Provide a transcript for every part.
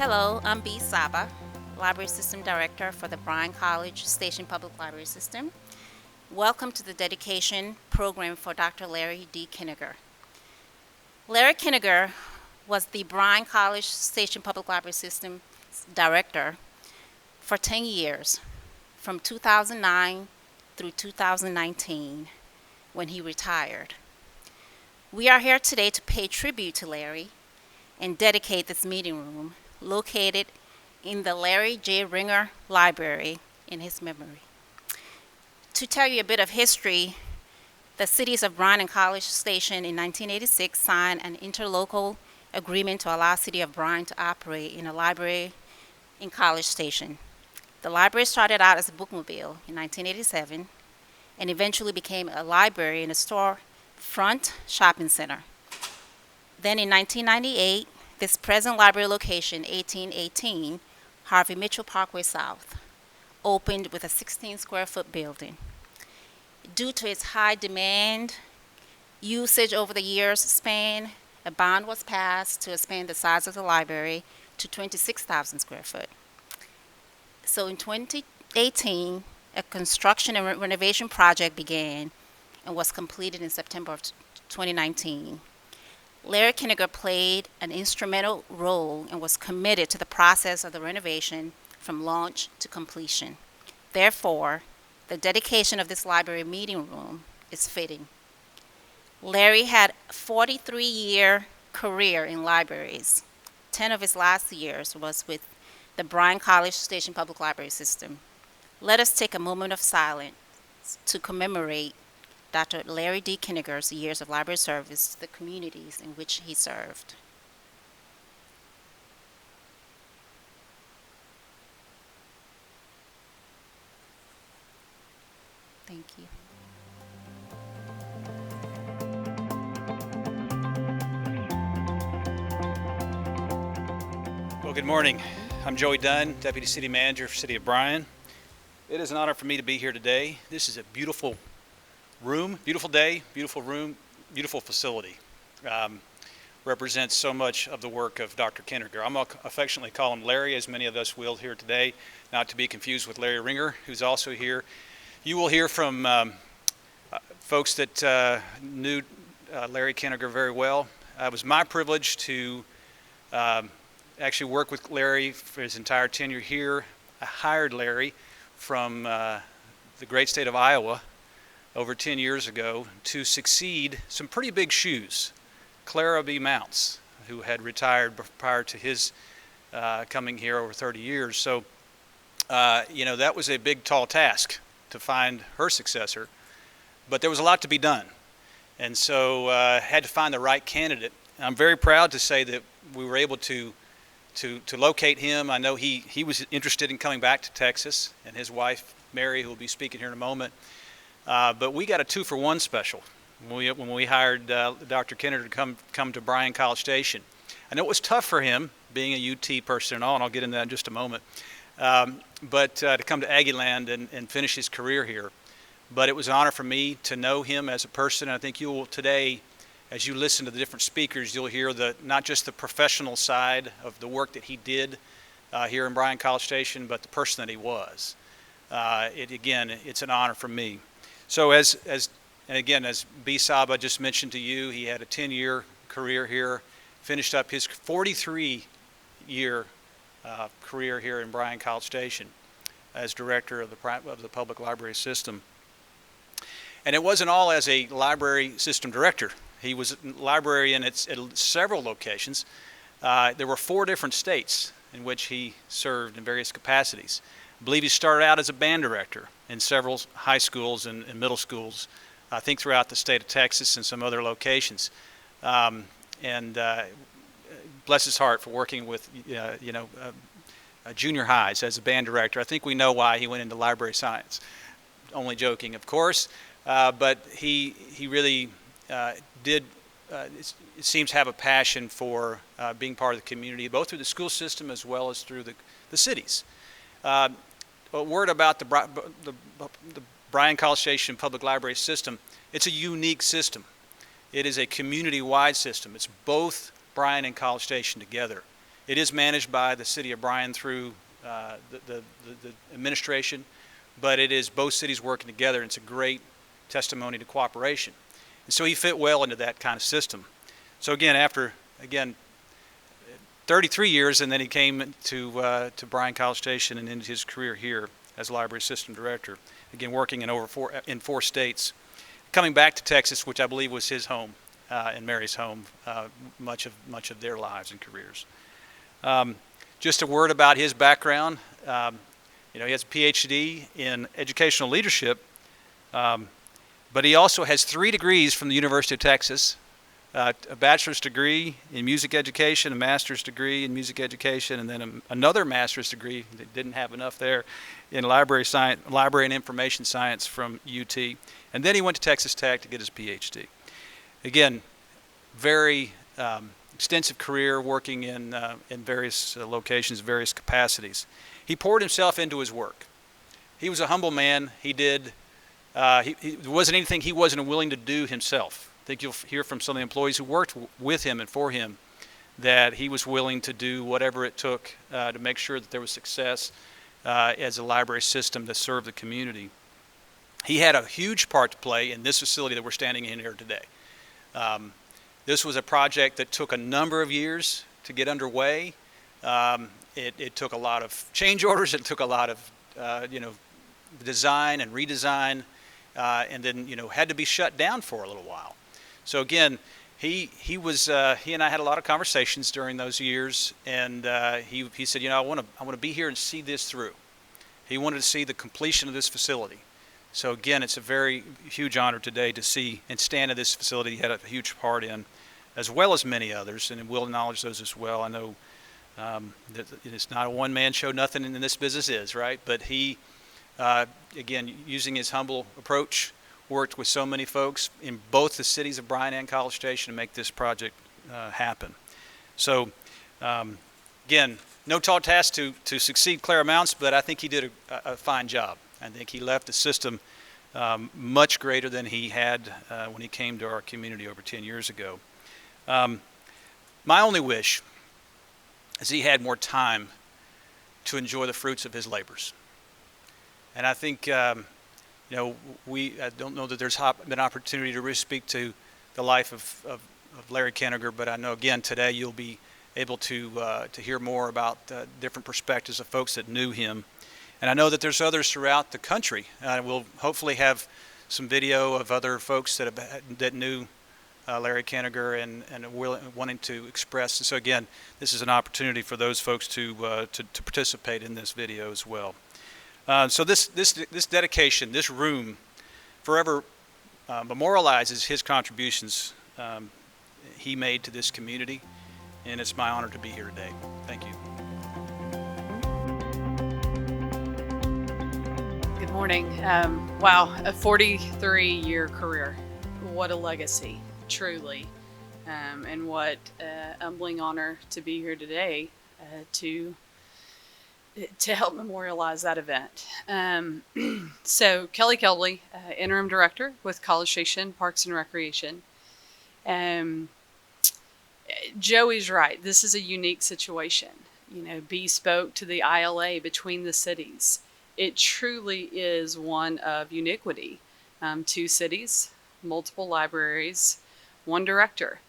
Hello, I'm B. Saba, Library System Director for the Bryan-College Station Public Library System. Welcome to the dedication program for Dr. Larry D. Koeninger. Larry Koeninger was the Bryan-College Station Public Library System Director for 10 years, from 2009 through 2019, when he retired. We are here today to pay tribute to Larry and dedicate this meeting room located in the Larry J. Ringer Library in his memory. To tell you a bit of history, the cities of Bryan and College Station in 1986 signed an interlocal agreement to allow City of Bryan to operate in a library in College Station. The library started out as a bookmobile in 1987 and eventually became a library in a storefront shopping center. Then in 1998, this present library location, 1818 Harvey Mitchell Parkway South, opened with a 16 square foot building. Due to its high demand usage over the years span, a bond was passed to expand the size of the library to 26,000 square foot. So in 2018, a construction and renovation project began and was completed in September of 2019. Larry Koeninger played an instrumental role and was committed to the process of the renovation from launch to completion. Therefore, the dedication of this library meeting room is fitting. Larry had a 43-year career in libraries. 10 of his last years was with the Bryan-College Station Public Library System. Let us take a moment of silence to commemorate Dr. Larry D. Koeninger's years of library service to the communities in which he served. Thank you. Well, good morning. I'm Joey Dunn, Deputy City Manager for City of Bryan. It is an honor for me to be here today. This is a beautiful room, beautiful day, beautiful room, beautiful facility. Represents so much of the work of Dr. Koeninger. I'm going to affectionately call him Larry, as many of us will here today, not to be confused with Larry Ringer, who's also here. You will hear from folks that knew Larry Koeninger very well. It was my privilege to actually work with Larry for his entire tenure here. I hired Larry from the great state of Iowa over 10 years ago to succeed some pretty big shoes. Clara B. Mounts, who had retired prior to his coming here over 30 years. So, that was a big, tall task to find her successor, but there was a lot to be done. And so had to find the right candidate. And I'm very proud to say that we were able to locate him. I know he was interested in coming back to Texas, and his wife, Mary, who will be speaking here in a moment. But we got a 2-for-1 special when we hired Dr. Koeninger to come to Bryan-College Station. I know it was tough for him, being a UT person and all, and I'll get into that in just a moment, but to come to Aggieland and finish his career here. But it was an honor for me to know him as a person, and I think you will today, as you listen to the different speakers, you'll hear not just the professional side of the work that he did here in Bryan-College Station, but the person that he was. It's an honor for me. So as B. Saba just mentioned to you, he had a 10-year career here, finished up his 43-year career here in Bryan-College Station as director of the public library system. And it wasn't all as a library system director. He was a librarian at several locations. There were 4 different states in which he served in various capacities. I believe he started out as a band director in several high schools and middle schools, I think throughout the state of Texas and some other locations. Bless his heart for working with junior highs as a band director. I think we know why he went into library science. Only joking, of course, but he really did. It seems have a passion for being part of the community, both through the school system as well as through the cities. A word about the Bryan-College Station Public Library System. It's a unique system. It is a community-wide system. It's both Bryan and College Station together. It is managed by the city of Bryan through the administration, but it is both cities working together, and it's a great testimony to cooperation. And so he fit well into that kind of system. So again, after 33 years, and then he came to Bryan-College Station and ended his career here as library system director. Again, working in four states, coming back to Texas, which I believe was his home and Mary's home, much of their lives and careers. Just a word about his background. He has a PhD in educational leadership, but he also has 3 degrees from the University of Texas, a bachelor's degree in music education, a master's degree in music education, and then another master's degree, they didn't have enough there, in library and information science from UT. And then he went to Texas Tech to get his PhD. Again, very extensive career working in various locations, various capacities. He poured himself into his work. He was a humble man. There wasn't anything he wasn't willing to do himself. I think you'll hear from some of the employees who worked with him and for him that he was willing to do whatever it took to make sure that there was success as a library system that served the community. He had a huge part to play in this facility that we're standing in here today. This was a project that took a number of years to get underway. It took a lot of change orders. It took a lot of design and redesign, and then had to be shut down for a little while. So again, he and I had a lot of conversations during those years, and he said, I want to be here and see this through. He wanted to see the completion of this facility. So again, it's a very huge honor today to see and stand in this facility he had a huge part in, as well as many others, and we'll acknowledge those as well. I know that it's not a one-man show, nothing in this business is, right? But he, again, using his humble approach, worked with so many folks in both the cities of Bryan and College Station to make this project happen. So again, no tall task to succeed Clara Mounts, but I think he did a fine job. I think he left the system much greater than he had when he came to our community over 10 years ago. My only wish is he had more time to enjoy the fruits of his labors. And I think, I don't know that there's been opportunity to really speak to the life of Larry Koeninger, but I know, again, today you'll be able to hear more about different perspectives of folks that knew him. And I know that there's others throughout the country. We'll hopefully have some video of other folks that knew Larry Koeninger and wanting to express. And so again, this is an opportunity for those folks to participate in this video as well. So this dedication, this room, forever memorializes his contributions he made to this community, and it's my honor to be here today. Thank you. Good morning. Wow, a 43-year career. What a legacy, truly. And what humbling honor to be here today to help memorialize that event. So Kelby, interim director with College Station Parks and Recreation. Joey's right. This is a unique situation. B spoke to the ILA between the cities. It truly is one of uniquity. 2 cities, multiple libraries, 1 director.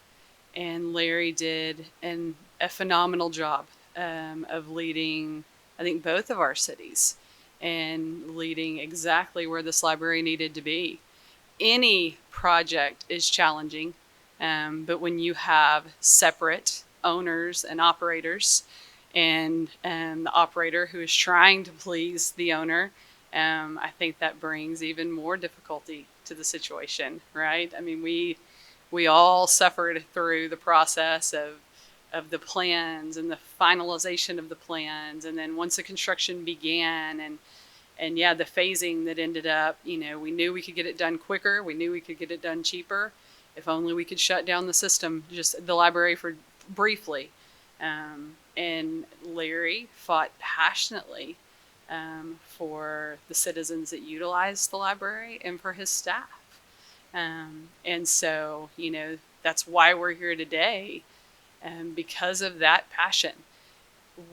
And Larry did a phenomenal job of leading, I think, both of our cities and leading exactly where this library needed to be. Any project is challenging, but when you have separate owners and operators, and the operator who is trying to please the owner, I think that brings even more difficulty to the situation, right? I mean, we all suffered through the process of the plans and the finalization of the plans, and then once the construction began, and yeah, the phasing that ended up, we knew we could get it done quicker, we knew we could get it done cheaper, if only we could shut down the system, just the library for briefly. And Larry fought passionately for the citizens that utilized the library and for his staff. And so, that's why we're here today, because of that passion.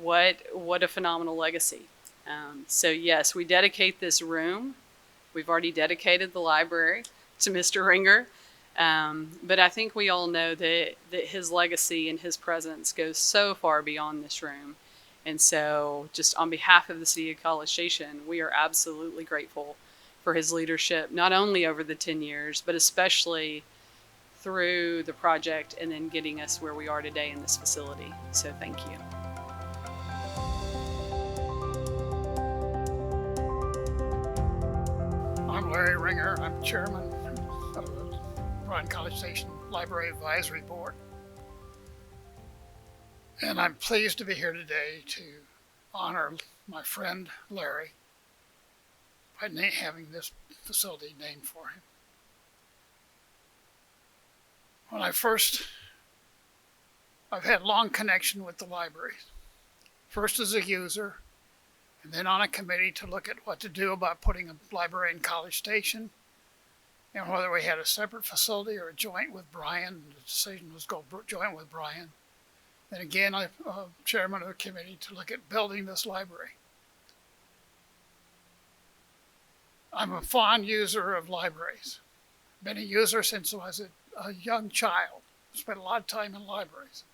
what a phenomenal legacy. So yes, we dedicate this room. We've already dedicated the library to Mr. Ringer. But I think we all know that his legacy and his presence goes so far beyond this room. And so, just on behalf of the City of College Station, we are absolutely grateful for his leadership, not only over the 10 years, but especially through the project and then getting us where we are today in this facility. So, thank you. I'm Larry Ringer. I'm chairman of the Bryan-College Station Library Advisory Board. And I'm pleased to be here today to honor my friend Larry by having this facility named for him. I've had long connection with the library. First as a user, and then on a committee to look at what to do about putting a library in College Station, and whether we had a separate facility or a joint with Bryan. The decision was go joint with Bryan. Then again, I'm chairman of the committee to look at building this library. I'm a fond user of libraries. Been a user since I was a young child. Spent a lot of time in libraries.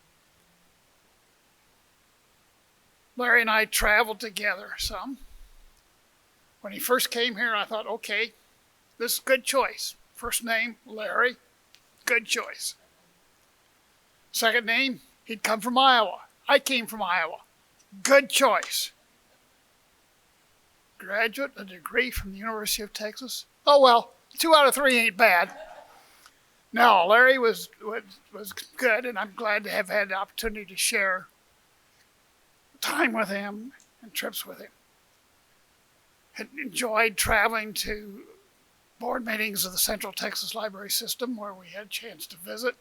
Larry and I traveled together some. When he first came here, I thought, okay, this is a good choice. First name, Larry, good choice. Second name, he'd come from Iowa. I came from Iowa. Good choice. Graduate, a degree from the University of Texas. Oh well, 2 out of 3 ain't bad. No, Larry was good, and I'm glad to have had the opportunity to share time with him and trips with him. Had enjoyed traveling to board meetings of the Central Texas Library System where we had a chance to visit,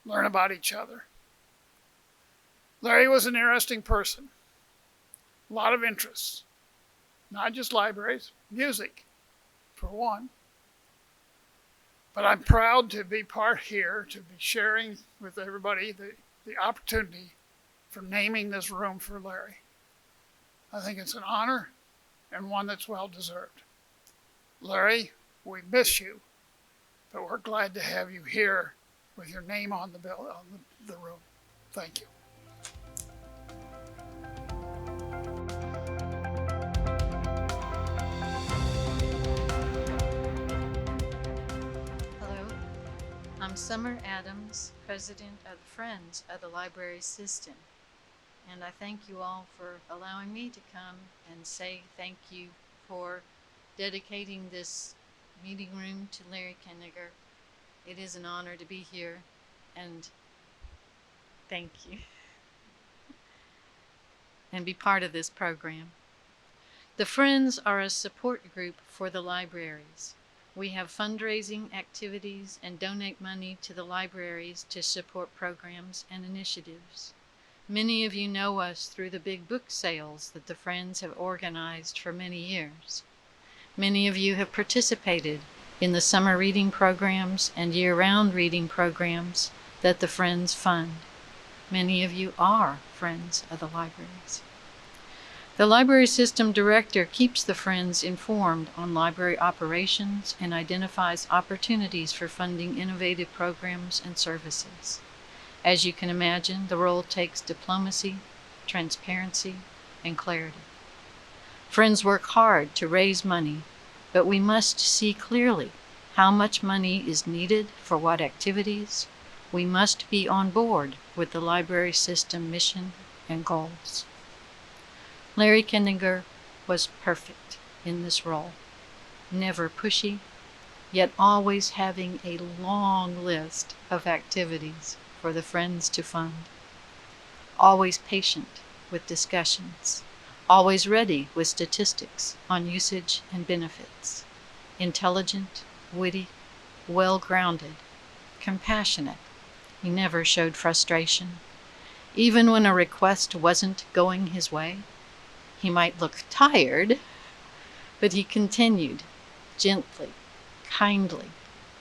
learn about each other. Larry was an interesting person. A lot of interests. Not just libraries, music, for one. But I'm proud to be part here, to be sharing with everybody the opportunity for naming this room for Larry. I think it's an honor and one that's well deserved. Larry, we miss you, but we're glad to have you here with your name on the bill, on the room. Thank you. Hello, I'm Summer Adams, President of the Friends of the Library System, and I thank you all for allowing me to come and say thank you for dedicating this meeting room to Larry Koeninger. It is an honor to be here, and thank you, and be part of this program. The Friends are a support group for the libraries. We have fundraising activities and donate money to the libraries to support programs and initiatives. Many of you know us through the big book sales that the Friends have organized for many years. Many of you have participated in the summer reading programs and year-round reading programs that the Friends fund. Many of you are friends of the libraries. The Library System Director keeps the Friends informed on library operations and identifies opportunities for funding innovative programs and services. As you can imagine, the role takes diplomacy, transparency, and clarity. Friends work hard to raise money, but we must see clearly how much money is needed for what activities. We must be on board with the library system mission and goals. Larry Koeninger was perfect in this role, never pushy, yet always having a long list of activities for the Friends to fund. Always patient with discussions, always ready with statistics on usage and benefits, intelligent, witty, well-grounded, compassionate. He never showed frustration. Even when a request wasn't going his way, he might look tired, but he continued gently, kindly,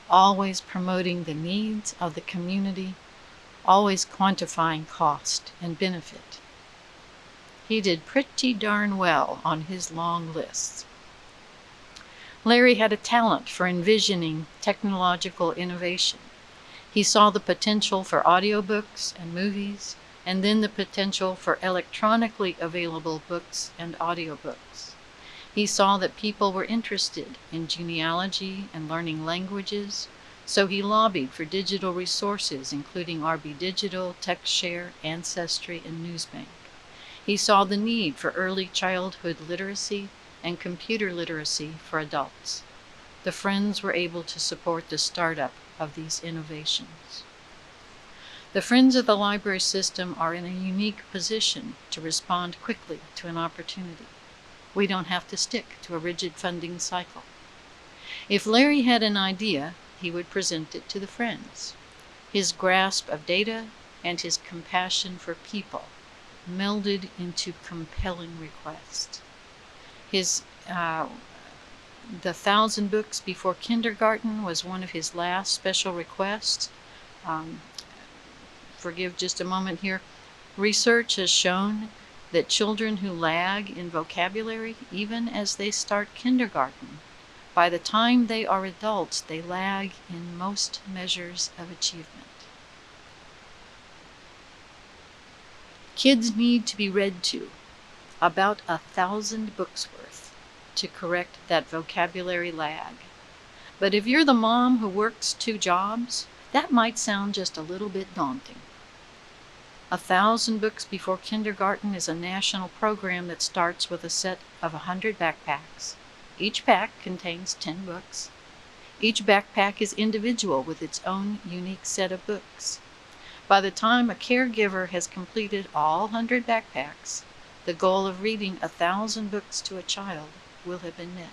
always promoting the needs of the community, always quantifying cost and benefit. He did pretty darn well on his long lists. Larry had a talent for envisioning technological innovation. He saw the potential for audiobooks and movies, and then the potential for electronically available books and audiobooks. He saw that people were interested in genealogy and learning languages, so he lobbied for digital resources including RB Digital, TextShare, Ancestry, and Newsbank. He saw the need for early childhood literacy and computer literacy for adults. The Friends were able to support the startup of these innovations. The Friends of the Library System are in a unique position to respond quickly to an opportunity. We don't have to stick to a rigid funding cycle. If Larry had an idea, he would present it to the Friends. His grasp of data and his compassion for people melded into compelling requests. His The 1,000 Books Before Kindergarten was one of his last special requests. Forgive just a moment here. Research has shown that children who lag in vocabulary, even as they start kindergarten, by the time they are adults, they lag in most measures of achievement. Kids need to be read to, about 1,000 books worth, to correct that vocabulary lag. But if you're the mom who works 2 jobs, that might sound just a little bit daunting. 1,000 Books Before Kindergarten is a national program that starts with a set of 100 backpacks. Each pack contains 10 books. Each backpack is individual with its own unique set of books. By the time a caregiver has completed all 100 backpacks, the goal of reading 1,000 books to a child will have been met.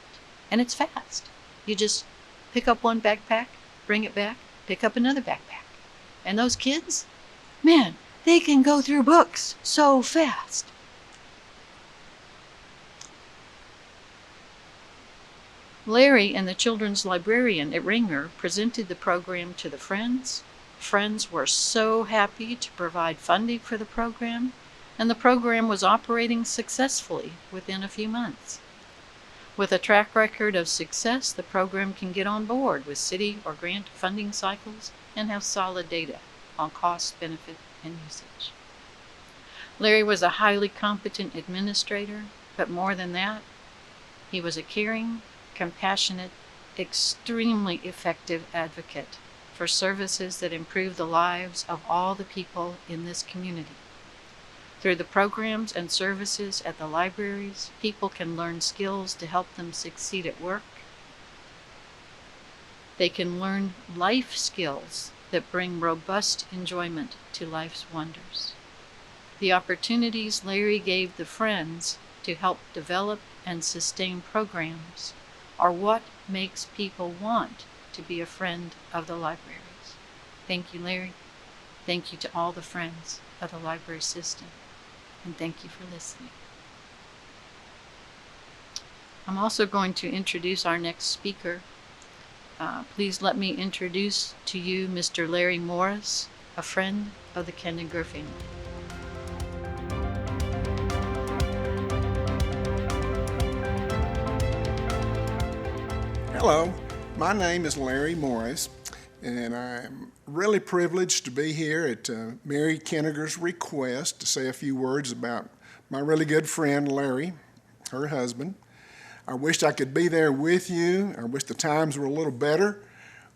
And it's fast. You just pick up one backpack, bring it back, pick up another backpack. And those kids, man, they can go through books so fast. Larry and the children's librarian at Ringer presented the program to the Friends. Friends were so happy to provide funding for the program, and the program was operating successfully within a few months. With a track record of success, the program can get on board with city or grant funding cycles and have solid data on cost, benefit, and usage. Larry was a highly competent administrator, but more than that, he was a caring, compassionate, extremely effective advocate for services that improve the lives of all the people in this community. Through the programs and services at the libraries, people can learn skills to help them succeed at work. They can learn life skills that bring robust enjoyment to life's wonders. The opportunities Larry gave the Friends to help develop and sustain programs are what makes people want to be a friend of the libraries. Thank you, Larry. Thank you to all the Friends of the library system. And thank you for listening. I'm also going to introduce our next speaker. Please let me introduce to you Mr. Larry Morris, a friend of the Koeninger family. Hello, my name is Larry Morris, and I'm really privileged to be here at Mary Koeninger's request to say a few words about my really good friend Larry, her husband. I wished I could be there with you. I wish the times were a little better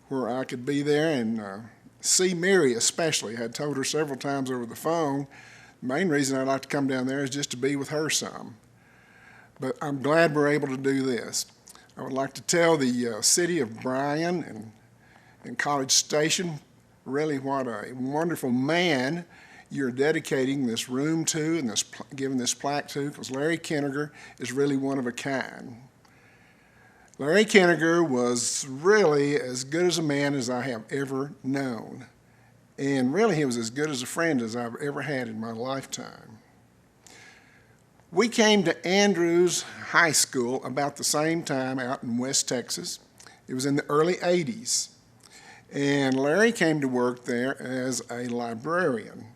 where I could be there and see Mary especially. I told her several times over the phone, the main reason I'd like to come down there is just to be with her some. But I'm glad we're able to do this. I would like to tell the city of Bryan and College Station really what a wonderful man you're dedicating this room to and giving this plaque to, because Larry Koeninger is really one of a kind. Larry Koeninger was really as good as a man as I have ever known. And really he was as good as a friend as I've ever had in my lifetime. We came to Andrews High School about the same time out in West Texas. It was in the early 80s. And Larry came to work there as a librarian.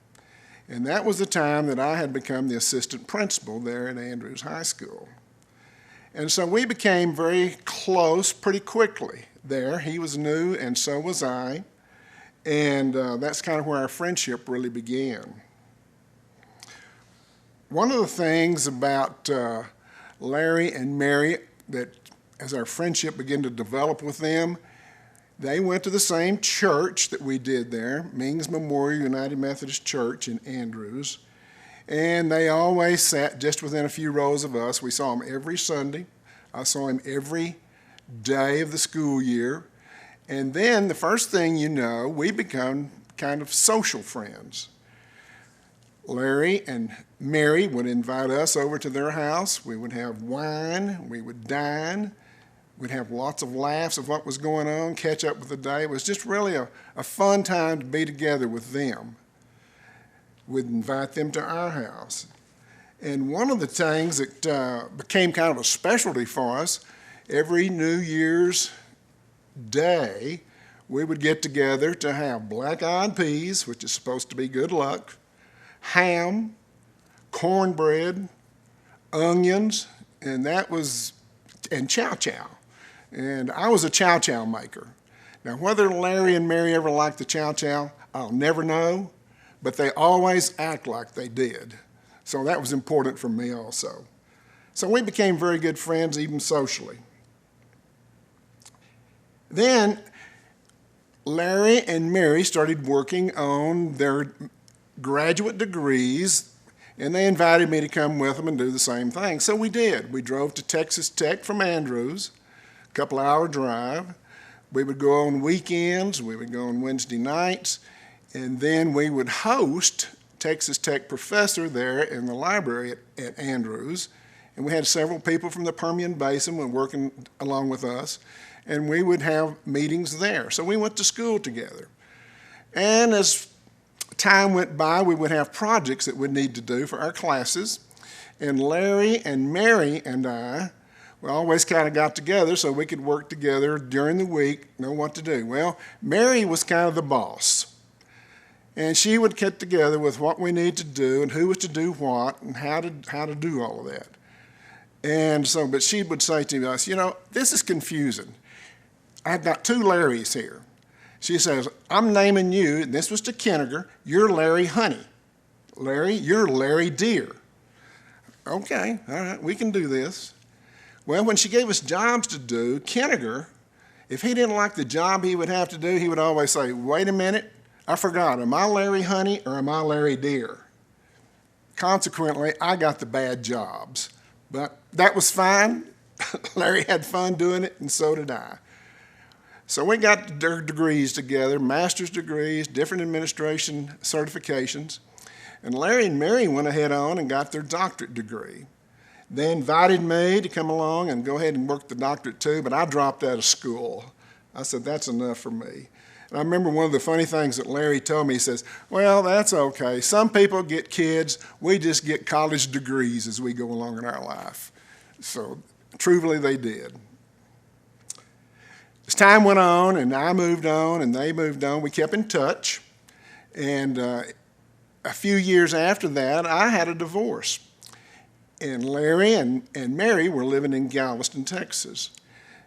And that was the time that I had become the assistant principal there at Andrews High School. And so we became very close pretty quickly there. He was new and so was I. And that's kind of where our friendship really began. One of the things about Larry and Mary that as our friendship began to develop with them, they went to the same church that we did there, Mings Memorial United Methodist Church in Andrews. And they always sat just within a few rows of us. We saw him every Sunday. I saw him every day of the school year. And then the first thing you know, we become kind of social friends. Larry and Mary would invite us over to their house. We would have wine. We would dine. We'd have lots of laughs of what was going on, catch up with the day. It was just really a fun time to be together with them. We'd invite them to our house. And one of the things that became kind of a specialty for us, every New Year's Day, we would get together to have black-eyed peas, which is supposed to be good luck, ham, cornbread, onions, and chow chow. And I was a chow chow maker. Now, whether Larry and Mary ever liked the chow chow, I'll never know, but they always act like they did. So that was important for me also. So we became very good friends, even socially. Then Larry and Mary started working on their graduate degrees, and they invited me to come with them and do the same thing. So we did. We drove to Texas Tech from Andrews, a couple-hour drive. We would go on weekends. We would go on Wednesday nights. And then we would host Texas Tech professor there in the library at Andrews. And we had several people from the Permian Basin were working along with us. And we would have meetings there. So we went to school together. And as time went by, we would have projects that we'd need to do for our classes. And Larry and Mary and I, we always kind of got together so we could work together during the week, know what to do. Well, Mary was kind of the boss. And she would get together with what we need to do and who was to do what and how to do all of that. And so, but she would say to us, this is confusing. I've got two Larrys here. She says, I'm naming you, and this was to Koeninger, you're Larry Honey. Larry, you're Larry Deer. Okay, all right, we can do this. Well, when she gave us jobs to do, Koeninger, if he didn't like the job he would have to do, he would always say, wait a minute, I forgot, am I Larry Honey or am I Larry Deer? Consequently, I got the bad jobs. But that was fine. Larry had fun doing it, and so did I. So we got their degrees together, master's degrees, different administration certifications. And Larry and Mary went ahead on and got their doctorate degree. They invited me to come along and go ahead and work the doctorate too, but I dropped out of school. I said, that's enough for me. And I remember one of the funny things that Larry told me, he says, well, that's okay. Some people get kids, we just get college degrees as we go along in our life. So truly they did. As time went on and I moved on and they moved on, we kept in touch. And a few years after that, I had a divorce. And Larry and Mary were living in Galveston, Texas.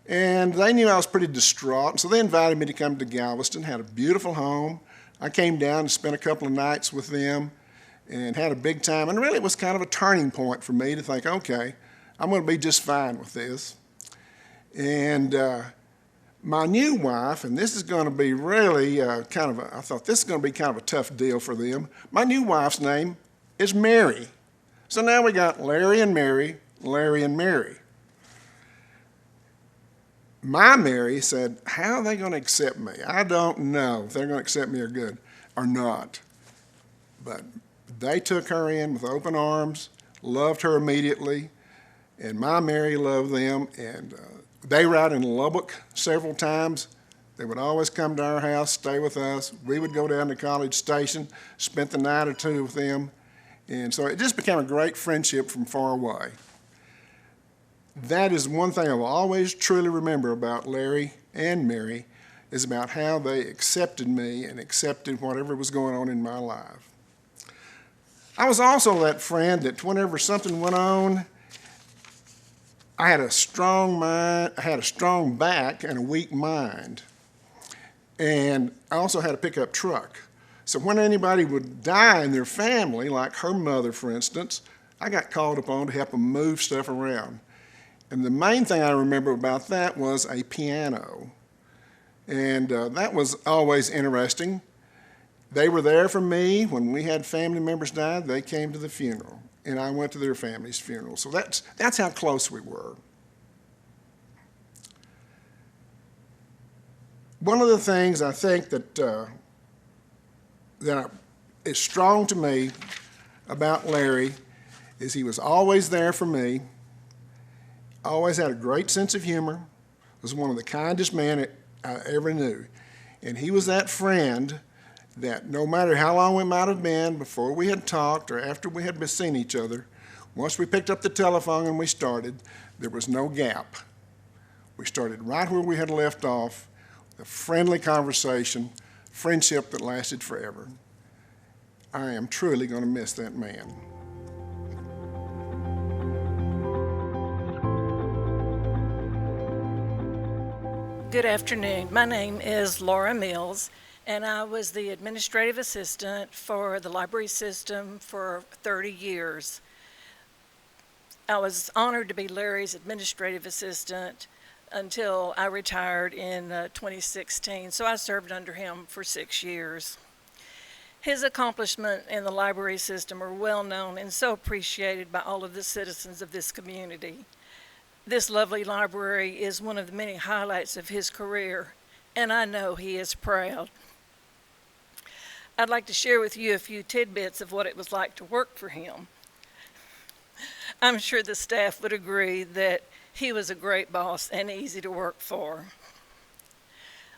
And they knew I was pretty distraught, so they invited me to come to Galveston, had a beautiful home. I came down and spent a couple of nights with them and had a big time. And really it was kind of a turning point for me to think, okay, I'm going to be just fine with this. And my new wife, and this is going to be really I thought this is going to be kind of a tough deal for them. My new wife's name is Mary. So now we got Larry and Mary, Larry and Mary. My Mary said, how are they going to accept me? I don't know if they're going to accept me or not. But they took her in with open arms, loved her immediately, and my Mary loved them. And they were out in Lubbock several times. They would always come to our house, stay with us. We would go down to College Station, spent the night or two with them. And so it just became a great friendship from far away. That is one thing I will always truly remember about Larry and Mary, is about how they accepted me and accepted whatever was going on in my life. I was also that friend that whenever something went on, I had a strong mind, I had a strong back and a weak mind. And I also had a pickup truck. So when anybody would die in their family, like her mother, for instance, I got called upon to help them move stuff around. And the main thing I remember about that was a piano. And that was always interesting. They were there for me. When we had family members die, they came to the funeral, and I went to their family's funeral. So that's how close we were. One of the things I think that is strong to me about Larry is he was always there for me, always had a great sense of humor, was one of the kindest men I ever knew. And he was that friend that no matter how long we might have been before we had talked or after we had seen each other, once we picked up the telephone and we started, there was no gap. We started right where we had left off, a friendly conversation, friendship that lasted forever. I am truly going to miss that man. Good afternoon. My name is Laura Mills, and I was the administrative assistant for the library system for 30 years. I was honored to be Larry's administrative assistant until I retired in 2016, so I served under him for 6 years. His accomplishments in the library system are well known and so appreciated by all of the citizens of this community. This lovely library is one of the many highlights of his career, and I know he is proud. I'd like to share with you a few tidbits of what it was like to work for him. I'm sure the staff would agree that he was a great boss and easy to work for.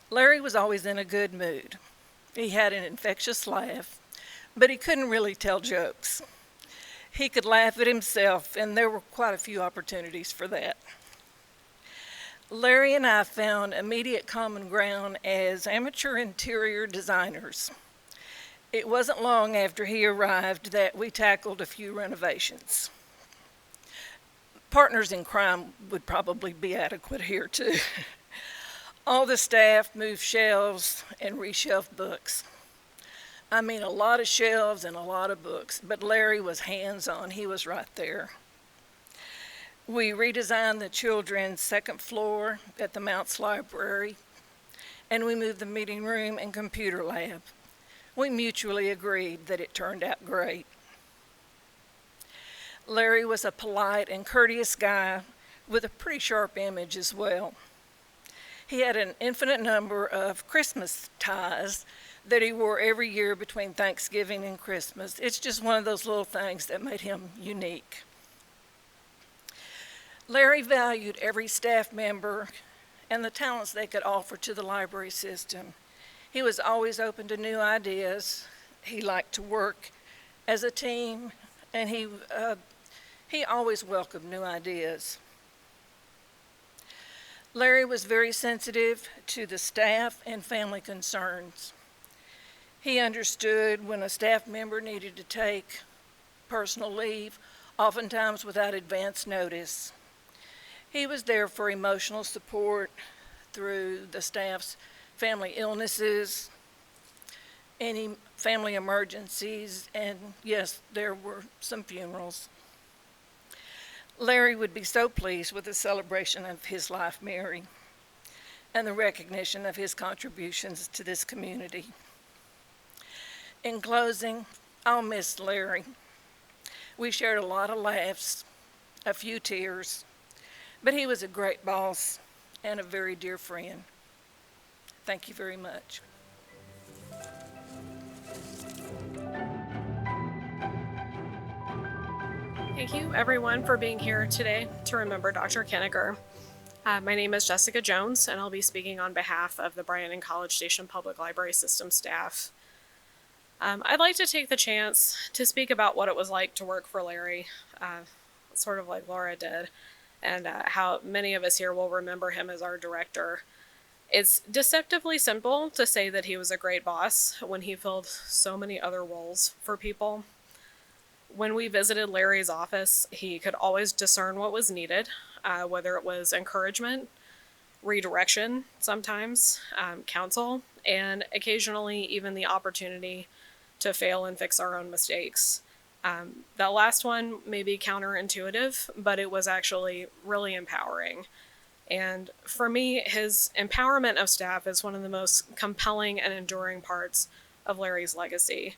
Larry was always in a good mood. He had an infectious laugh, but he couldn't really tell jokes. He could laugh at himself, and there were quite a few opportunities for that. Larry and I found immediate common ground as amateur interior designers. It wasn't long after he arrived that we tackled a few renovations. Partners in crime would probably be adequate here too. All the staff moved shelves and reshelved books. I mean, a lot of shelves and a lot of books, but Larry was hands-on. He was right there. We redesigned the children's second floor at the Mounts Library, and we moved the meeting room and computer lab. We mutually agreed that it turned out great. Larry was a polite and courteous guy with a pretty sharp image as well. He had an infinite number of Christmas ties that he wore every year between Thanksgiving and Christmas. It's just one of those little things that made him unique. Larry valued every staff member and the talents they could offer to the library system. He was always open to new ideas. He liked to work as a team, and he always welcomed new ideas. Larry was very sensitive to the staff and family concerns. He understood when a staff member needed to take personal leave, oftentimes without advance notice. He was there for emotional support through the staff's family illnesses, any family emergencies, and yes, there were some funerals. Larry would be so pleased with the celebration of his life, Mary, and the recognition of his contributions to this community. In closing, I'll miss Larry. We shared a lot of laughs, a few tears, but he was a great boss and a very dear friend. Thank you very much. Thank you, everyone, for being here today to remember Dr. Koeninger. My name is Jessica Jones, and I'll be speaking on behalf of the Bryan-College Station Public Library System staff. I'd like to take the chance to speak about what it was like to work for Larry, sort of like Laura did, and how many of us here will remember him as our director. It's deceptively simple to say that he was a great boss when he filled so many other roles for people. When we visited Larry's office, he could always discern what was needed, whether it was encouragement, redirection, sometimes counsel, and occasionally even the opportunity to fail and fix our own mistakes. That last one may be counterintuitive, but it was actually really empowering. And for me, his empowerment of staff is one of the most compelling and enduring parts of Larry's legacy.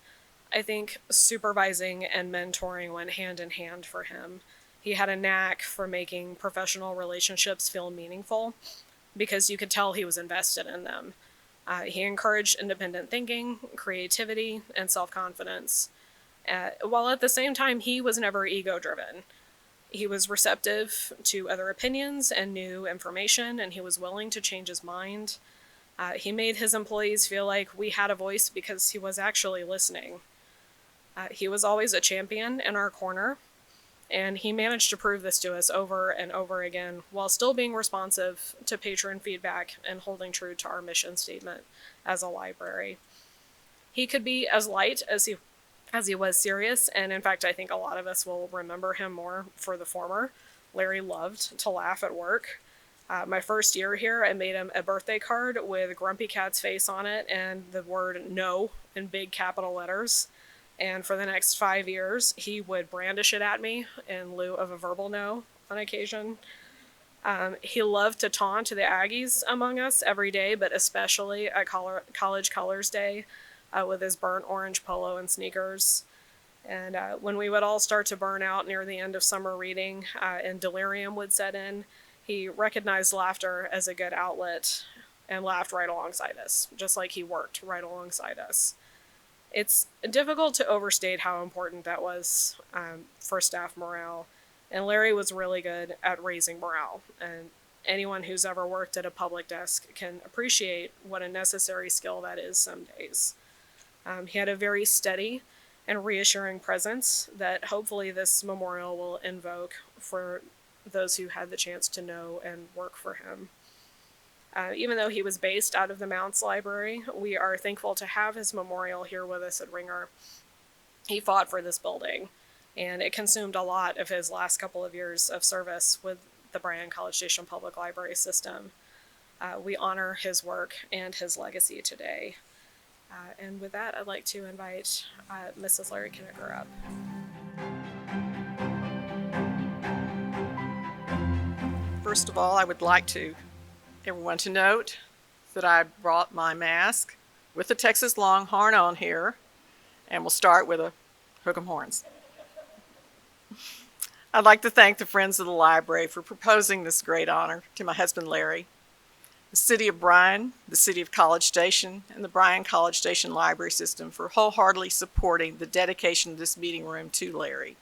I think supervising and mentoring went hand in hand for him. He had a knack for making professional relationships feel meaningful because you could tell he was invested in them. He encouraged independent thinking, creativity, and self-confidence, while at the same time he was never ego-driven. He was receptive to other opinions and new information, and he was willing to change his mind. He made his employees feel like we had a voice because he was actually listening. He was always a champion in our corner, and he managed to prove this to us over and over again while still being responsive to patron feedback and holding true to our mission statement as a library. He could be as light as he was serious, and in fact, I think a lot of us will remember him more for the former. Larry loved to laugh at work. My first year here, I made him a birthday card with Grumpy Cat's face on it and the word no in big capital letters. And for the next 5 years, he would brandish it at me in lieu of a verbal no on occasion. He loved to taunt the Aggies among us every day, but especially at College Colors Day with his burnt orange polo and sneakers. And when we would all start to burn out near the end of summer reading and delirium would set in, he recognized laughter as a good outlet and laughed right alongside us, just like he worked right alongside us. It's difficult to overstate how important that was for staff morale, and Larry was really good at raising morale, and anyone who's ever worked at a public desk can appreciate what a necessary skill that is some days. He had a very steady and reassuring presence that hopefully this memorial will invoke for those who had the chance to know and work for him. Even though he was based out of the Mounts Library, we are thankful to have his memorial here with us at Ringer. He fought for this building, and it consumed a lot of his last couple of years of service with the Bryan-College Station Public Library System. We honor his work and his legacy today. And with that, I'd like to invite Mrs. Larry Koeninger up. First of all, I would like everyone to note that I brought my mask with the Texas Longhorn on here, and we'll start with a hook 'em horns. I'd like to thank the Friends of the Library for proposing this great honor to my husband Larry, the City of Bryan, the City of College Station, and the Bryan-College Station Library System for wholeheartedly supporting the dedication of this meeting room to Larry.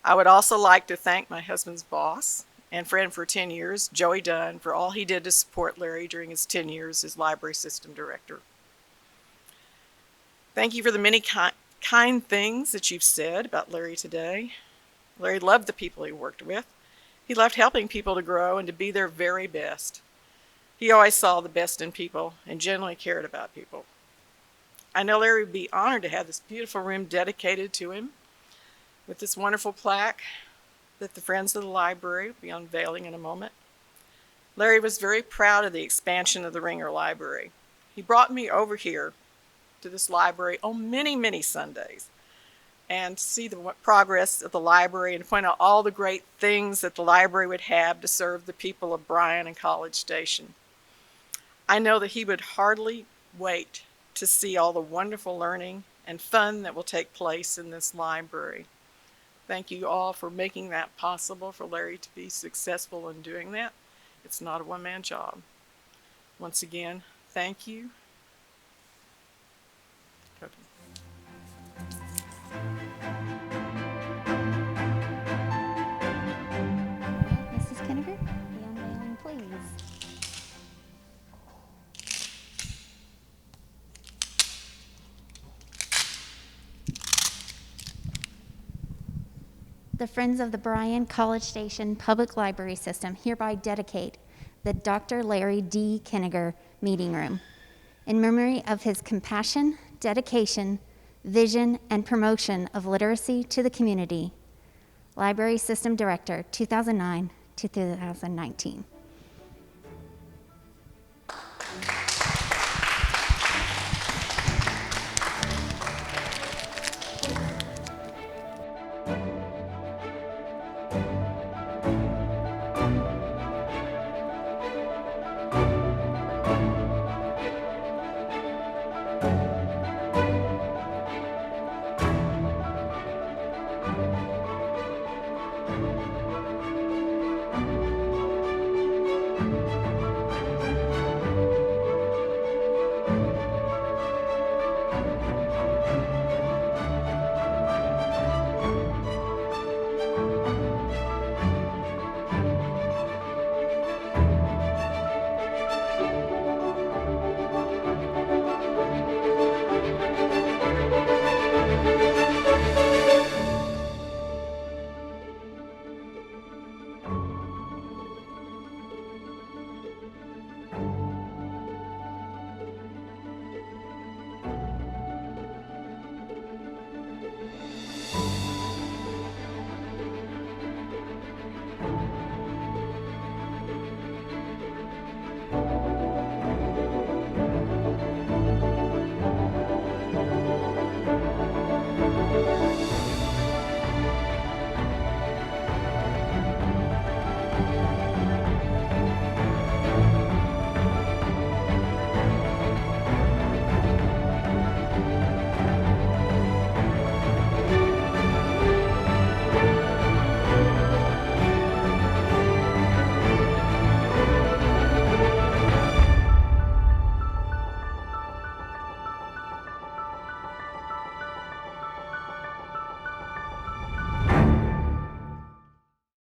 I would also like to thank my husband's boss and friend for 10 years, Joey DUNN, for all he did to support Larry during his 10 years as library system director. Thank you for the many kind things that you've said about Larry today. Larry loved the people he worked with. He loved helping people to grow and to be their very best. He always saw the best in people and genuinely cared about people. I know Larry would be honored to have this beautiful room dedicated to him with this wonderful plaque that the Friends of the Library will be unveiling in a moment. Larry was very proud of the expansion of the Ringer Library. He brought me over here to this library on many, many Sundays and to see the progress of the library and point out all the great things that the library would have to serve the people of Bryan and College Station. I know that he would hardly wait to see all the wonderful learning and fun that will take place in this library. Thank you all for making that possible for Larry to be successful in doing that. It's not a one-man job. Once again, thank you. Mrs. Koeninger, the unveiling, please. The Friends of the Bryan-College Station Public Library System hereby dedicate the Dr. Larry D. Koeninger Meeting Room in memory of his compassion, dedication, vision, and promotion of literacy to the community. Library System Director, 2009 to 2019.